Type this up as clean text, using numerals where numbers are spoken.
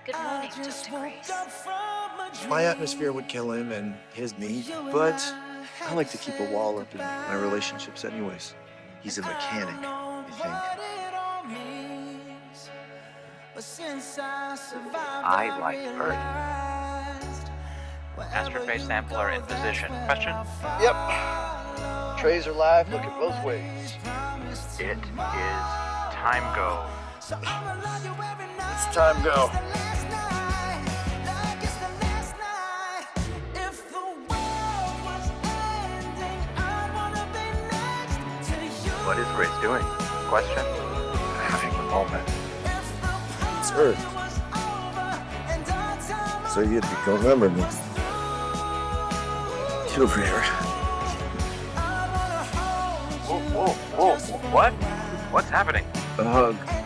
Good morning, Dr. Grace. My atmosphere would kill him and his me, but I like to keep a wall up in my relationships anyways. He's a mechanic, I I like Earth. Master face sampler in position. Question? think. Yep. Trays are live, looking both ways. It is time go. It's time go. What is Grace doing? Question? Having a moment. It's Earth. So you'd remember me. Get over here. Whoa, whoa, whoa. What? What's happening? A hug.